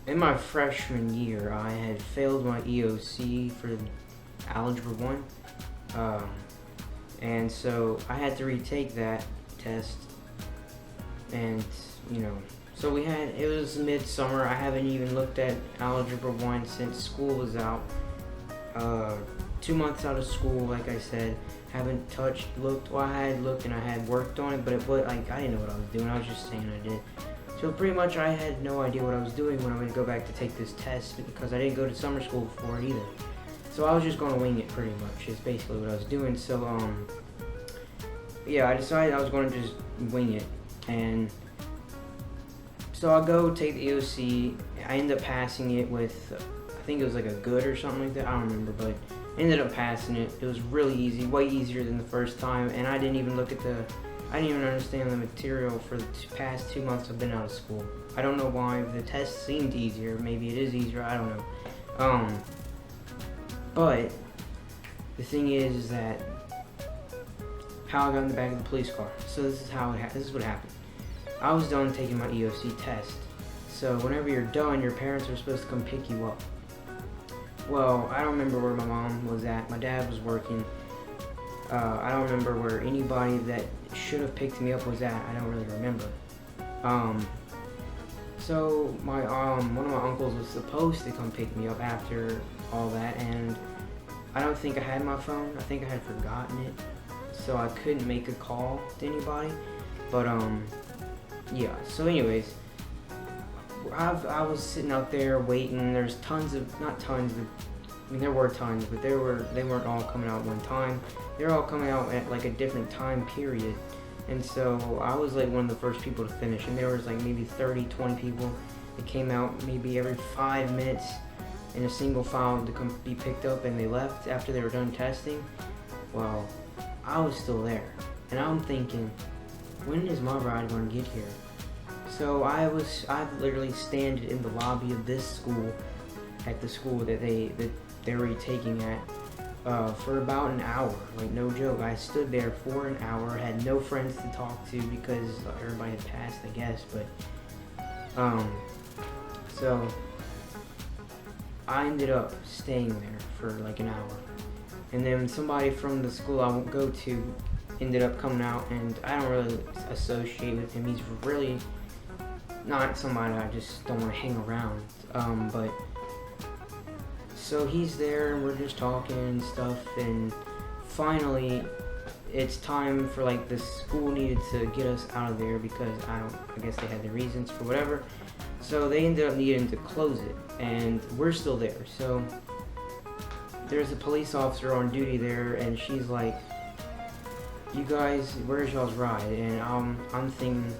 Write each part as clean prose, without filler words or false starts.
In my freshman year, I had failed my EOC for Algebra 1. Um, and so I had to retake that test. And, you know, so it was midsummer. I haven't even looked at Algebra 1 since school was out. 2 months out of school, like I said. Haven't looked. Well, I had looked and I had worked on it, but like I didn't know what I was doing. I was just saying I did. So pretty much I had no idea what I was doing when I went to go back to take this test because I didn't go to summer school for it either. So I was just going to wing it pretty much is basically what I was doing. So yeah, I decided I was going to just wing it. And so I go take the EOC. I end up passing it with, I think it was like a good or something like that. I don't remember, but ended up passing it. It was really easy, way easier than the first time. And I didn't even I didn't even understand the material for the past 2 months I've been out of school. I don't know why. The test seemed easier. Maybe it is easier. I don't know. But the thing is that how I got in the back of the police car. So this is what happened. I was done taking my EOC test. So whenever you're done, your parents are supposed to come pick you up. Well, I don't remember where my mom was at. My dad was working. I don't remember where anybody that should have picked me up was at. I don't really remember. So my one of my uncles was supposed to come pick me up after all that, and I don't think I had my phone. I think I had forgotten it, so I couldn't make a call to anybody. But yeah. So anyways, I was sitting out there waiting. There's not tons of. I mean, there were tons, but they weren't all coming out at one time. They're all coming out at like a different time period. And so I was like one of the first people to finish, and there was like maybe 30, 20 people that came out maybe every 5 minutes in a single file to come be picked up, and they left after they were done testing. Well, I was still there, and I'm thinking, when is my ride going to get here? So I literally standing in the lobby of this school, at the school that they were taking at, for about an hour. Like, no joke. I stood there for an hour, had no friends to talk to because everybody had passed, I guess. But so I ended up staying there for like an hour, and then somebody from the school I won't go to ended up coming out, and I don't really associate with him. He's really not somebody I just don't want to hang around. But so he's there and we're just talking and stuff, and finally it's time for, like, the school needed to get us out of there because I guess they had their reasons for whatever. So they ended up needing to close it, and we're still there. So there's a police officer on duty there, and she's like, "You guys, where's y'all's ride?" And I'm thinking,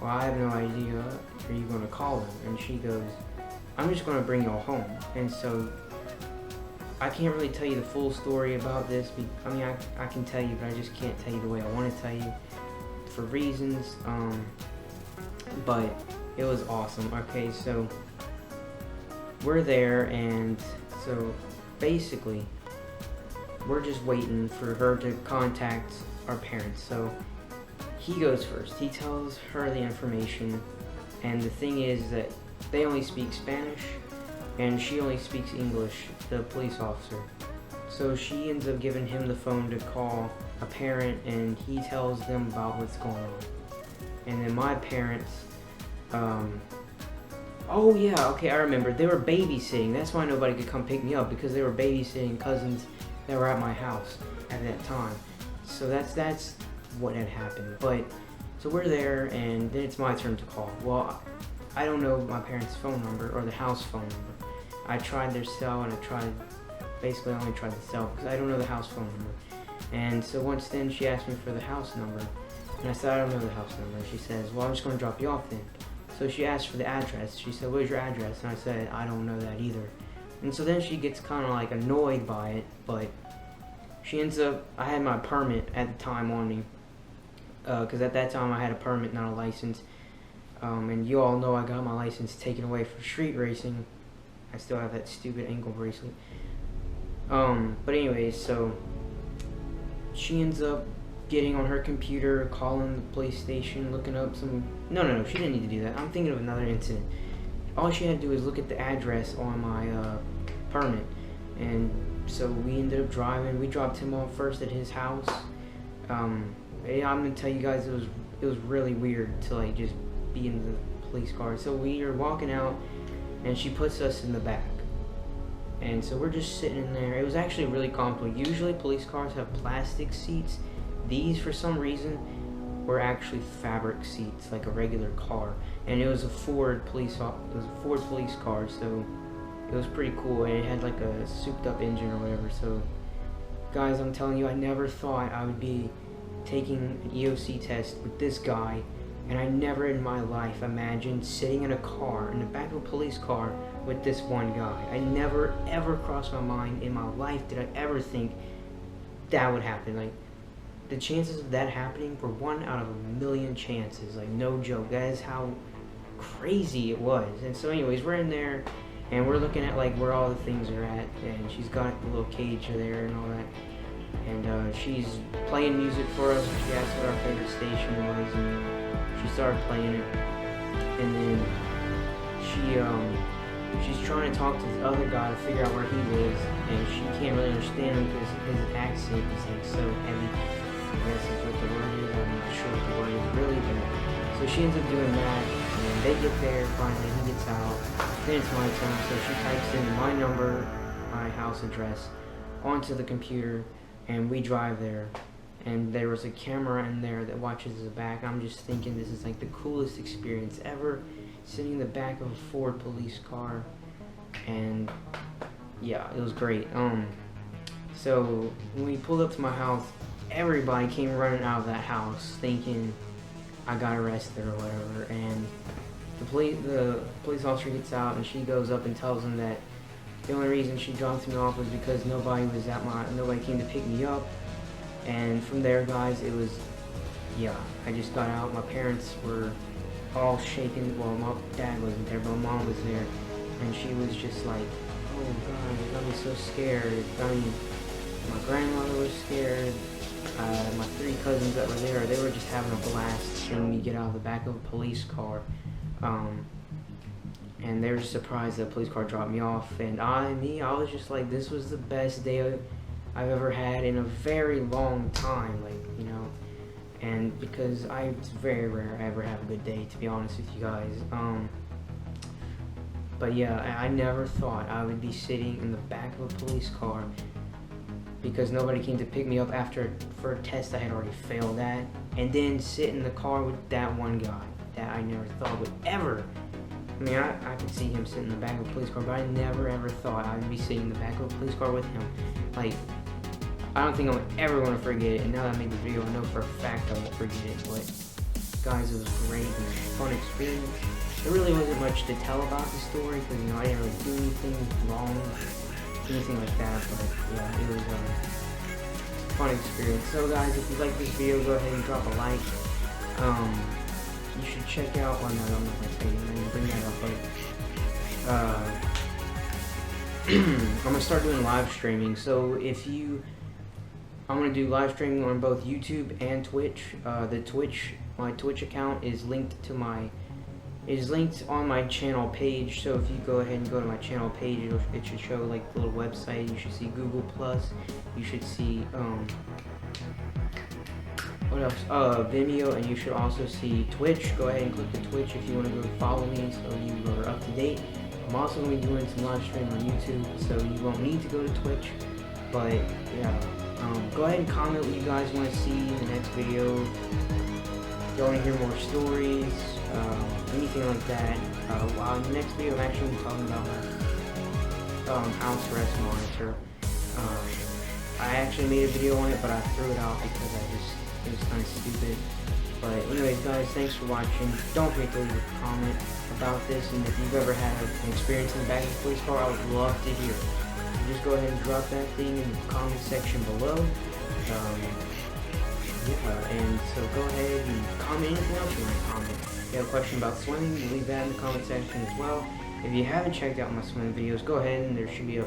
well, I have no idea. Are you going to call them? And she goes, "I'm just going to bring y'all home." And so I can't really tell you the full story about this. I mean, I can tell you, but I just can't tell you the way I want to tell you for reasons. But it was awesome. Okay, so we're there, and so basically we're just waiting for her to contact our parents. So he goes first. He tells her the information, and the thing is that they only speak Spanish, and she only speaks English, the police officer. So she ends up giving him the phone to call a parent, and he tells them about what's going on. And then my parents, oh yeah, okay, I remember. They were babysitting. That's why nobody could come pick me up, because they were babysitting cousins that were at my house at that time. So that's what had happened. But so we're there, and then it's my turn to call. Well, I don't know my parents' phone number or the house phone number. I tried their cell, and I only tried the cell because I don't know the house phone number. And so once then she asked me for the house number, and I said, I don't know the house number. And she says, well, I'm just going to drop you off then. So she asked for the address. She said, where's your address? And I said, I don't know that either. And so then she gets kind of like annoyed by it, but she ends up, I had my permit at the time on me, because at that time I had a permit, not a license. And you all know I got my license taken away for street racing. I still have that stupid ankle bracelet. But anyways, so she ends up getting on her computer, calling the police station, looking up some... No, she didn't need to do that. I'm thinking of another incident. all she had to do was look at the address on my permit. And so we ended up driving. We dropped him off first at his house. Yeah, I'm gonna tell you guys, it was really weird to like just be in the police car. So we are walking out, and she puts us in the back. And so we're just sitting in there. It was actually really comfortable. Usually police cars have plastic seats. These, for some reason, were actually fabric seats, like a regular car. And it was a Ford police car, so it was pretty cool. And it had like a souped up engine or whatever. So guys, I'm telling you, I never thought I would be taking an EOC test with this guy. And I never in my life imagined sitting in a car, in the back of a police car, with this one guy. I never ever crossed my mind in my life did I ever think that would happen. Like, the chances of that happening were 1 out of a million chances. Like, no joke. That is how crazy it was. And so anyways, we're in there, and we're looking at like where all the things are at, and she's got the little cage there and all that. And she's playing music for us. She asked what our favorite station was, and she started playing it. And then she's trying to talk to this other guy to figure out where he lives, and she can't really understand him because his accent is like so heavy. I guess is what the word is. I'm not sure what the word is really, but so she ends up doing that, and they get there finally. He gets out. Then it's my turn, so she types in my number, my house address, onto the computer, and we drive there. And there was a camera in there that watches the back. I'm just thinking this is like the coolest experience ever, sitting in the back of a Ford police car. And yeah, it was great. So when we pulled up to my house, everybody came running out of that house thinking I got arrested or whatever. And the police officer gets out, and she goes up and tells him that the only reason she dropped me off was because nobody came to pick me up. And from there, guys, it was, yeah, I just got out. My parents were all shaken. Well, my dad wasn't there, but my mom was there. And she was just like, oh, God, it got me so scared. I mean, my grandmother was scared. My 3 cousins that were there, they were just having a blast seeing me get out of the back of a police car. And they were just surprised that a police car dropped me off. And I was just like, this was the best day I've ever had in a very long time, like, you know. And because it's very rare I ever have a good day, to be honest with you guys. But yeah, I never thought I would be sitting in the back of a police car because nobody came to pick me up for a test I had already failed at, and then sit in the car with that one guy that I never thought would ever. I mean, I could see him sitting in the back of a police car, but I never ever thought I would be sitting in the back of a police car with him. Like, I don't think I'm ever going to forget it, and now that I made the video, I know for a fact I won't forget it. But guys, it was great. It was a fun experience. There really wasn't much to tell about the story because, you know, I didn't really do anything wrong, anything like that. But yeah, it was a fun experience. So guys, if you like this video, go ahead and drop a like. You should check out. Oh no, I'm not gonna tell you. I'm gonna bring that up. But I'm gonna start doing live streaming. So I'm gonna do live streaming on both YouTube and Twitch. My Twitch account is linked on my channel page. So if you go ahead and go to my channel page, it should show like the little website. You should see Google Plus. You should see what else? Vimeo, and you should also see Twitch. Go ahead and click the Twitch if you want to go follow me, so you are up to date. I'm also going to be doing some live stream on YouTube, so you won't need to go to Twitch. But yeah. Go ahead and comment what you guys want to see in the next video. If you want to hear more stories, anything like that. In the next video, I'm actually going to be talking about my house arrest monitor. I actually made a video on it, but I threw it out because it was kind of stupid. But anyways, guys, thanks for watching. Don't forget to leave a comment about this, and if you've ever had an experience in the back of a police car, I would love to hear it. Just go ahead and drop that thing in the comment section below. And so go ahead and comment anything else you want to comment. If you have a question about swimming, leave that in the comment section as well. If you haven't checked out my swimming videos, go ahead and there should be a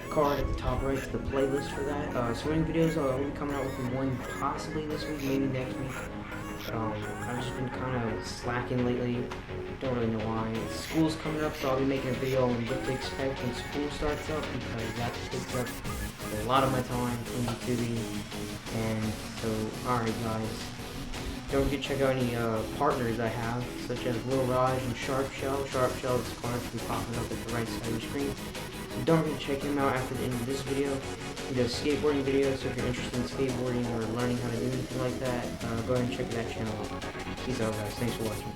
card at the top right to the playlist for that. Swimming videos, I'll be coming out with one possibly this week, maybe next week. I've just been kind of slacking lately. Don't really know why. School's coming up, so I'll be making a video on what to expect when school starts up, because that takes up a lot of my time from YouTubing. And so, alright guys, don't forget to check out any partners I have, such as Lil Raj and Sharp Shell. Sharp Shell is going to be popping up at the right side of your screen. So don't forget to check him out after the end of this video. He does skateboarding videos, so if you're interested in skateboarding or learning how to do anything like that, go ahead and check that channel out. Peace out guys, thanks for watching.